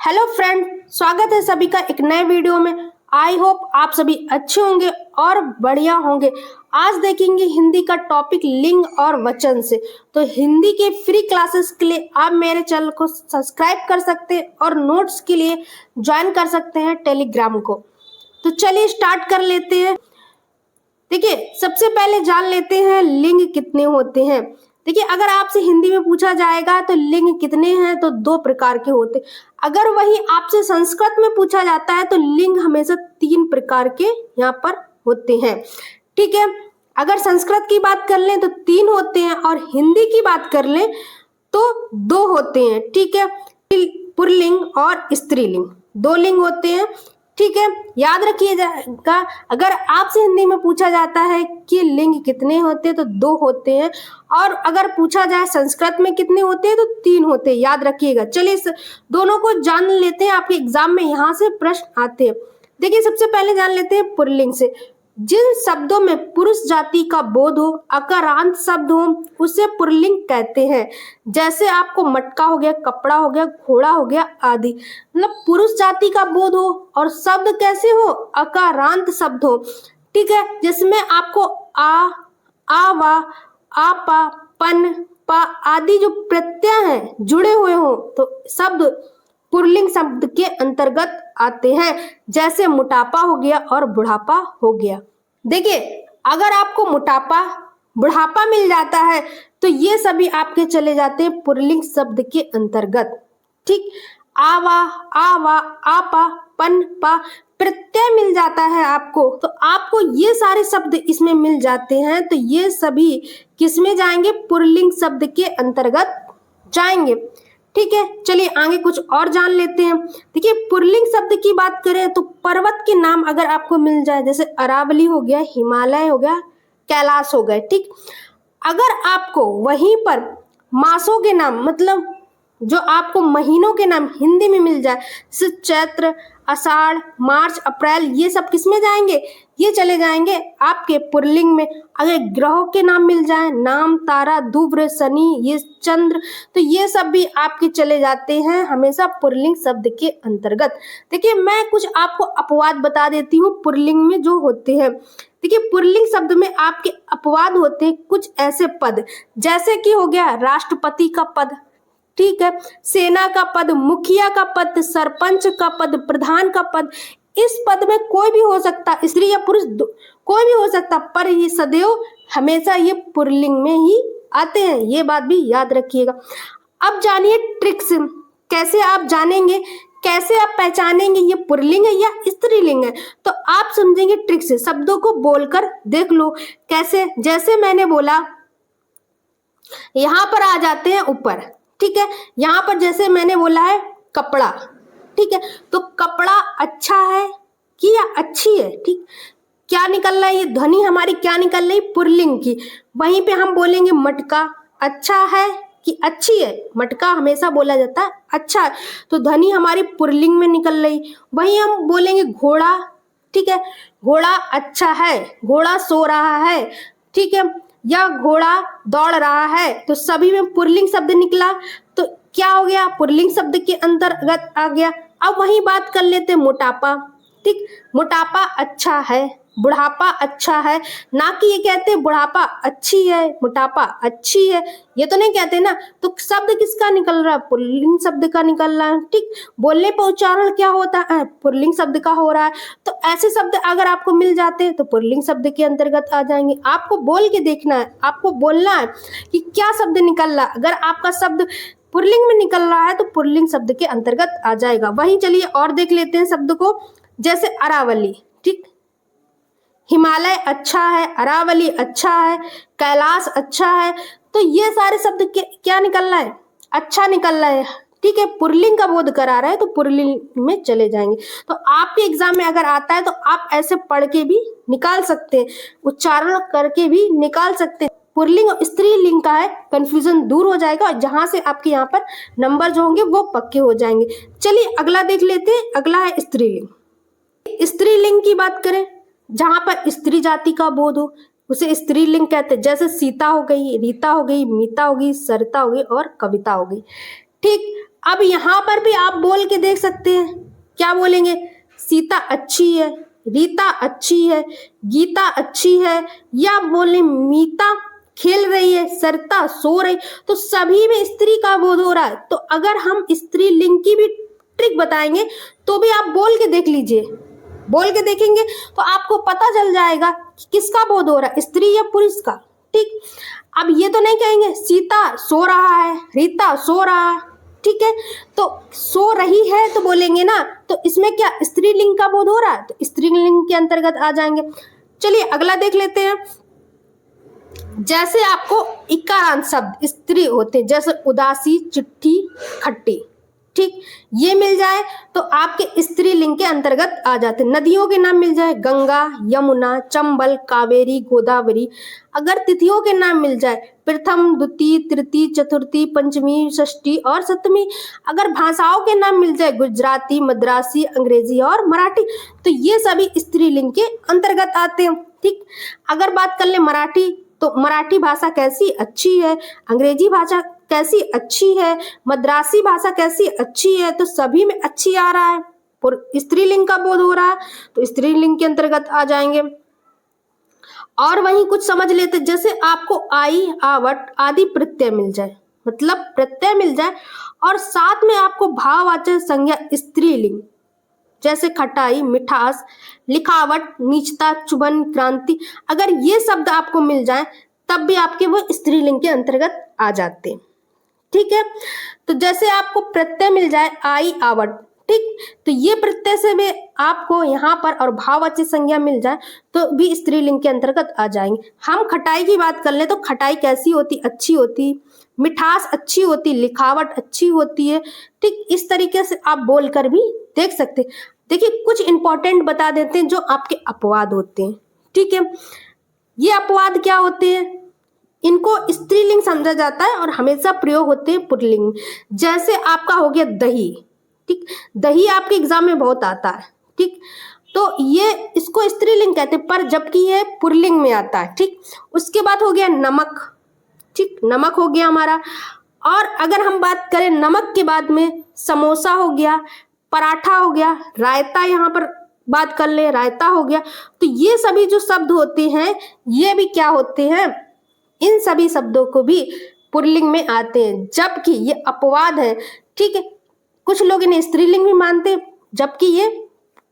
Hello friend, स्वागत है सभी का एक नए वीडियो में। आई होप आप सभी अच्छे होंगे और बढ़िया होंगे। आज देखेंगे हिंदी का टॉपिक लिंग और वचन से। तो हिंदी के फ्री क्लासेस के लिए आप मेरे चैनल को सब्सक्राइब कर सकते हैं और नोट्स के लिए ज्वाइन कर सकते हैं टेलीग्राम को। तो चलिए स्टार्ट कर लेते हैं। देखिए, सबसे पहले जान लेते हैं लिंग कितने होते हैं। देखिए, अगर आपसे हिंदी में पूछा जाएगा तो लिंग कितने हैं, तो दो प्रकार के होते हैं। अगर वही आपसे संस्कृत में पूछा जाता है तो लिंग हमेशा तीन प्रकार के यहाँ पर होते हैं। ठीक है, अगर संस्कृत की बात कर लें तो तीन होते हैं और हिंदी की बात कर लें तो दो होते हैं। ठीक है, पुल्लिंग और स्त्रीलिंग, दो लिंग होते हैं। ठीक है, याद रखिएगा। अगर आपसे हिंदी में पूछा जाता है कि लिंग कितने होते हैं तो दो होते हैं, और अगर पूछा जाए संस्कृत में कितने होते हैं तो तीन होते हैं। याद रखिएगा। चलिए इस दोनों को जान लेते हैं, आपके एग्जाम में यहाँ से प्रश्न आते हैं। देखिए, सबसे पहले जान लेते हैं पुल्लिंग से। जिन शब्दों में पुरुष जाति का बोध हो, अकारांत शब्द हो, उसे पुल्लिंग कहते हैं। जैसे आपको मटका हो गया, कपड़ा हो गया, घोड़ा हो गया आदि। मतलब पुरुष जाति का बोध हो और शब्द कैसे हो, अकारांत शब्द हो। ठीक है, जिसमें आपको आ वा, आपा, पन, पा आदि जो प्रत्यय हैं जुड़े हुए हो तो शब्द पुल्लिंग शब्द के अंतर्गत आते हैं। जैसे मोटापा हो गया और बुढ़ापा हो गया। देखिए, अगर आपको मोटापा, बुढ़ापा मिल जाता है तो ये सभी आपके चले जाते हैं पुल्लिंग शब्द के अंतर्गत। ठीक, आवा, आवा, आपा, पन, पा प्रत्यय मिल जाता है आपको, तो आपको ये सारे शब्द इसमें मिल जाते हैं, तो ये सभी किसमें जाएंगे, पुल्लिंग शब्द के अंतर्गत जाएंगे। ठीक है, चलिए आगे कुछ और जान लेते हैं। देखिए, पुल्लिंग शब्द की बात करें तो पर्वत के नाम अगर आपको मिल जाए, जैसे अरावली हो गया, हिमालय हो गया, कैलाश हो गए। ठीक, अगर आपको वहीं पर मासों के नाम, मतलब जो आपको महीनों के नाम हिंदी में मिल जाए, जैसे चैत्र, आषाढ़, मार्च, अप्रैल, ये सब किस में जाएंगे, ये चले जाएंगे आपके पुल्लिंग में। अगर ग्रहों के नाम मिल जाए, नाम, तारा, ध्रुव, शनि, ये चंद्र, तो ये सब भी आपके चले जाते हैं हमेशा पुल्लिंग शब्द के अंतर्गत। देखिए, मैं कुछ आपको अपवाद बता देती हूँ पुल्लिंग में जो होते हैं। देखिए, पुल्लिंग शब्द में आपके अपवाद होते हैं कुछ ऐसे पद, जैसे कि हो गया राष्ट्रपति का पद, ठीक है, सेना का पद, मुखिया का पद, सरपंच का पद, प्रधान का पद। इस पद में कोई भी हो सकता, स्त्री या पुरुष कोई भी हो सकता, पर ये सदैव हमेशा ये पुल्लिंग में ही आते हैं। ये बात भी याद रखिएगा। अब जानिए ट्रिक्स, कैसे आप जानेंगे, कैसे आप पहचानेंगे ये पुल्लिंग है या स्त्रीलिंग है। तो आप समझेंगे ट्रिक्स से, शब्दों को बोलकर देख लो कैसे। जैसे मैंने बोला, यहाँ पर आ जाते हैं ऊपर। ठीक है, यहाँ पर जैसे मैंने बोला है कपड़ा, ठीक है, तो कपड़ा अच्छा है कि या अच्छी है। ठीक, क्या निकल रहा है, ये ध्वनि हमारी क्या निकल रही, पुल्लिंग की। वहीं पे हम बोलेंगे मटका, अच्छा है कि अच्छी है। मटका हमेशा बोला जाता है अच्छा है, तो ध्वनि हमारी पुल्लिंग में निकल रही। वहीं हम बोलेंगे घोड़ा, ठीक है, घोड़ा अच्छा है, घोड़ा सो रहा है, ठीक है, या घोड़ा दौड़ रहा है, तो सभी में पुल्लिंग शब्द निकला, तो क्या हो गया, पुल्लिंग शब्द के अंतर्गत आ गया। अब वही बात कर लेते मोटापा। ठीक, मोटापा अच्छा है, बुढ़ापा अच्छा है, ना कि ये कहते हैं बुढ़ापा अच्छी है, मोटापा अच्छी है, ये तो नहीं कहते ना। तो शब्द किसका निकल रहा है, पुल्लिंग शब्द का निकल रहा है। ठीक, बोलने पर उच्चारण क्या होता है, पुल्लिंग शब्द का हो रहा है। तो ऐसे शब्द अगर आपको मिल जाते हैं तो पुल्लिंग शब्द के अंतर्गत आ जाएंगे। आपको बोल के देखना है, आपको बोलना है कि क्या शब्द निकल रहा है। अगर आपका शब्द पुल्लिंग में निकल रहा है तो पुल्लिंग शब्द के अंतर्गत आ जाएगा। वहीं चलिए और देख लेते हैं शब्द को, जैसे अरावली, ठीक, हिमालय अच्छा है, अरावली अच्छा है, कैलाश अच्छा है, तो ये सारे शब्द क्या निकल रहा है, अच्छा निकल रहा है। ठीक है, पुल्लिंग का बोध करा रहा है तो पुल्लिंग में चले जाएंगे। तो आपके एग्जाम में अगर आता है तो आप ऐसे पढ़ के भी निकाल सकते हैं, उच्चारण करके भी निकाल सकते हैं। पुल्लिंग और स्त्रीलिंग का है, कंफ्यूजन दूर हो जाएगा और जहां से आपके यहाँ पर नंबर जो होंगे वो पक्के हो जाएंगे। चलिए अगला देख लेते हैं। अगला है स्त्रीलिंग। स्त्रीलिंग की बात करें, जहां पर स्त्री जाति का बोध हो उसे स्त्रीलिंग कहते हैं। जैसे सीता हो गई, रीता हो गई, मीता हो गई, सरिता हो गई और कविता हो गई। ठीक, अब यहाँ पर भी आप बोल के देख सकते हैं, क्या बोलेंगे? सीता अच्छी है, रीता अच्छी है, गीता अच्छी है, या बोले मीता खेल रही है, सरिता सो रही। तो सभी में स्त्री का बोध हो रहा है। तो अगर हम स्त्रीलिंग की भी ट्रिक बताएंगे तो भी आप बोल के देख लीजिए, बोल के देखेंगे तो आपको पता चल जाएगा कि किसका बोध हो रहा है, स्त्री या पुरुष का। ठीक, अब ये तो नहीं कहेंगे सीता सो रहा है, रीता सो रहा है, ठीक है, तो सो रही है तो बोलेंगे ना, तो इसमें क्या स्त्रीलिंग का बोध हो रहा है, तो स्त्रीलिंग के अंतर्गत आ जाएंगे। चलिए अगला देख लेते हैं। जैसे आपको इकारांत शब्द स्त्री होते, जैसे उदासी, चिट्ठी, खट्टी, ठीक, ये मिल जाए तो आपके स्त्रीलिंग के अंतर्गत आ जाते। नदियों के नाम मिल जाए, गंगा, यमुना, चंबल, कावेरी, गोदावरी। अगर तिथियों के नाम मिल जाए, प्रथम, द्वितीय, तृतीय, चतुर्थी, पंचमी, षष्ठी और सप्तमी। अगर भाषाओं के नाम मिल जाए, गुजराती, मद्रासी, अंग्रेजी और मराठी, तो ये सभी स्त्रीलिंग के अंतर्गत आते हैं। ठीक, अगर बात कर ले मराठी, तो मराठी भाषा कैसी अच्छी है, अंग्रेजी भाषा कैसी अच्छी है, मद्रासी भाषा कैसी अच्छी है, तो सभी में अच्छी आ रहा है और स्त्रीलिंग का बोध हो रहा है, तो स्त्रीलिंग के अंतर्गत आ जाएंगे। और वहीं कुछ समझ लेते, जैसे आपको आई, आवट आदि प्रत्यय मिल जाए, मतलब प्रत्यय मिल जाए और साथ में आपको भाववाचक संज्ञा स्त्रीलिंग, जैसे खटाई, मिठास, लिखावट, नीचता, चुभन, क्रांति, अगर ये शब्द आपको मिल जाए तब भी आपके वो स्त्रीलिंग के अंतर्गत आ जाते हैं। ठीक है, तो जैसे आपको प्रत्यय मिल जाए आई, आवट, ठीक, तो ये प्रत्यय से भी आपको यहाँ पर और भाववाचक संज्ञा मिल जाए तो भी स्त्रीलिंग के अंतर्गत आ जाएंगे। हम खटाई की बात कर ले तो खटाई कैसी होती, अच्छी होती, मिठास अच्छी होती, लिखावट अच्छी होती है। ठीक, इस तरीके से आप बोलकर भी देख सकते। देखिए कुछ इंपॉर्टेंट बता देते हैं जो आपके अपवाद होते हैं। ठीक है, ये अपवाद क्या होते हैं, इनको स्त्रीलिंग समझा जाता है और हमेशा प्रयोग होते हैं पुल्लिंग में। जैसे आपका हो गया दही, ठीक, दही आपके एग्जाम में बहुत आता है, ठीक, तो ये इसको स्त्रीलिंग कहते हैं, पर जबकि ये पुल्लिंग में आता है। ठीक, उसके बाद हो गया नमक, ठीक, नमक हो गया हमारा। और अगर हम बात करें नमक के बाद में समोसा हो गया, पराठा हो गया, रायता, यहाँ पर बात कर ले रायता हो गया। तो ये सभी जो शब्द होते हैं ये भी क्या होते हैं, इन सभी शब्दों को भी पुल्लिंग में आते हैं, जबकि ये अपवाद है। ठीक है, कुछ लोग इन्हें स्त्रीलिंग भी मानते हैं जबकि ये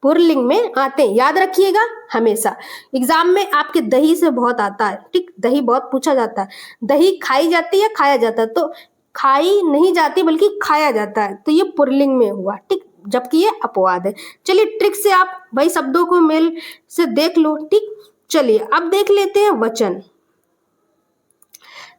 पुल्लिंग में आते हैं। याद रखिएगा, हमेशा एग्जाम में आपके दही से बहुत आता है। ठीक, दही बहुत पूछा जाता है, दही खाई जाती है खाया जाता है, तो खाई नहीं जाती बल्कि खाया जाता है, तो ये पुल्लिंग में हुआ। ठीक, जबकि ये अपवाद है। चलिए ट्रिक से आप भाई शब्दों को मेल से देख लो। ठीक, चलिए अब देख लेते हैं वचन।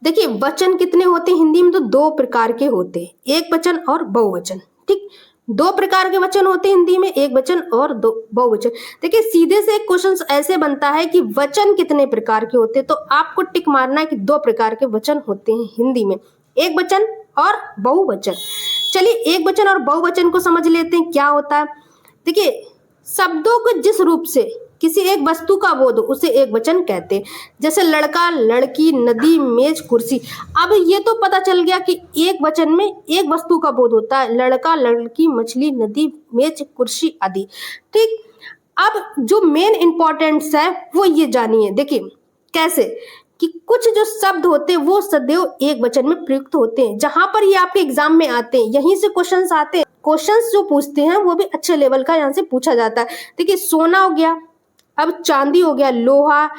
देखिए वचन कितने होते हैं हिंदी में, तो दो प्रकार के होते हैं, एक वचन और बहुवचन। ठीक, दो प्रकार के वचन होते हैं हिंदी में, एक वचन और दो बहुवचन। देखिए सीधे से एक क्वेश्चन ऐसे बनता है कि वचन कितने प्रकार के होते हैं, तो आपको टिक मारना है कि दो प्रकार के वचन होते हैं हिंदी में, एक वचन और बहुवचन। चलिए एक वचन और बहुवचन को समझ लेते हैं क्या होता है। देखिए शब्दों को जिस रूप से किसी एक वस्तु का बोध उसे एक वचन कहते हैं, जैसे लड़का, लड़की, नदी, मेज, कुर्सी। अब ये तो पता चल गया कि एक वचन में एक वस्तु का बोध होता है, लड़का, लड़की, मछली, नदी, मेज, कुर्सी आदि। ठीक, अब जो मेन इंपॉर्टेंस है वो ये जानिए। देखिए कैसे कि कुछ जो शब्द होते हैं वो सदैव एक वचन में प्रयुक्त होते हैं, जहां पर ये आपके एग्जाम में आते हैं, यहीं से क्वेश्चंस आते हैं। क्वेश्चंस जो पूछते हैं वो भी अच्छे लेवल का यहाँ से पूछा जाता है। देखिए सोना हो गया, अब चांदी हो गया, लोहा,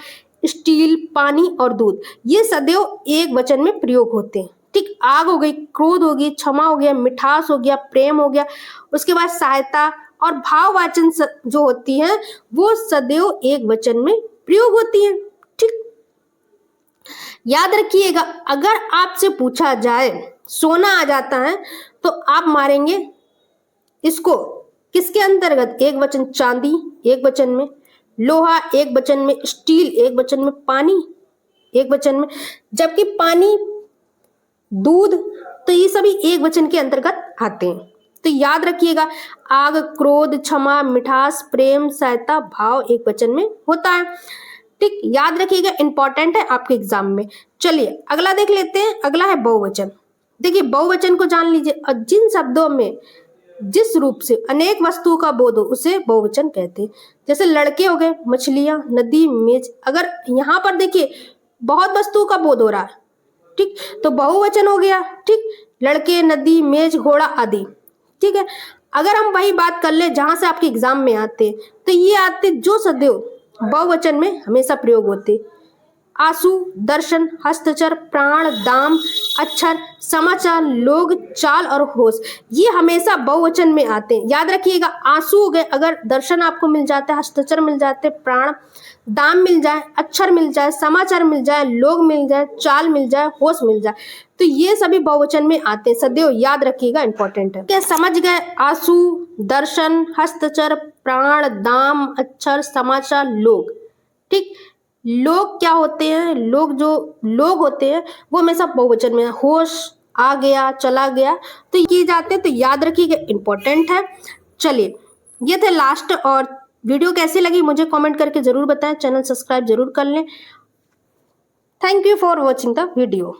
स्टील, पानी और दूध, ये सदैव एक वचन में प्रयोग होते हैं। ठीक, आग हो गई, क्रोध हो गई, क्षमा हो गया, मिठास हो गया, प्रेम हो गया, उसके बाद सहायता और भाववाचन जो होती है वो सदैव एक वचन में प्रयोग होती है। ठीक, याद रखिएगा अगर आपसे पूछा जाए सोना आ जाता है तो आप मारेंगे इसको किसके अंतर्गत, एक वचन चांदी एक वचन में, लोहा एक वचन में, स्टील एक वचन में, पानी एक वचन में, जबकि पानी, दूध, तो ये सभी एक वचन के अंतर्गत आते हैं। तो याद रखिएगा आग, क्रोध, क्षमा, मिठास, प्रेम, सहायता, भाव एक वचन में होता है। ठीक, याद रखिएगा, इंपॉर्टेंट है आपके एग्जाम में। चलिए अगला देख लेते हैं, अगला है बहुवचन। देखिए बहुवचन को जान लीजिए, और जिन शब्दों में जिस रूप से अनेक वस्तुओं का बोध हो उसे बहुवचन कहते हैं। जैसे लड़के हो गए, मछलियां, नदी, मेज। अगर यहाँ पर देखिए बहुत वस्तुओं का बोध हो रहा है, ठीक, तो बहुवचन हो गया। ठीक, लड़के, नदी, मेज, घोड़ा आदि। ठीक है, अगर हम वही बात कर ले जहां से आपके एग्जाम में आते, तो ये आते जो सदैव बहुवचन में हमेशा प्रयोग होते। आंसू, दर्शन, हस्तचर, प्राण, दाम, अक्षर, समाचार, लोग, चाल और होश, ये हमेशा बहुवचन में आते हैं। याद रखिएगा, आंसू हो गए, अगर दर्शन आपको मिल जाता है, हस्तचर मिल जाते, प्राण, दाम मिल जाए, अक्षर मिल जाए, समाचार मिल जाए, लोग मिल जाए, चाल मिल जाए, होश मिल जाए, तो ये सभी बहुवचन में आते हैं। सदैव याद रखिएगा, इंपॉर्टेंट है। क्या समझ गए? आंसू, दर्शन, हस्तचर, प्राण, दाम, अक्षर, समाचार, लोग। ठीक, लोग क्या होते हैं? लोग जो लोग होते हैं वो हमेशा बहुवचन में। होश, आ गया, चला गया, तो ये जाते हैं, तो याद रखिएगा, इंपॉर्टेंट है। चलिए, ये थे लास्ट। और वीडियो कैसी लगी मुझे कमेंट करके जरूर बताएं। चैनल सब्सक्राइब जरूर कर लें। Thank you for watching the video.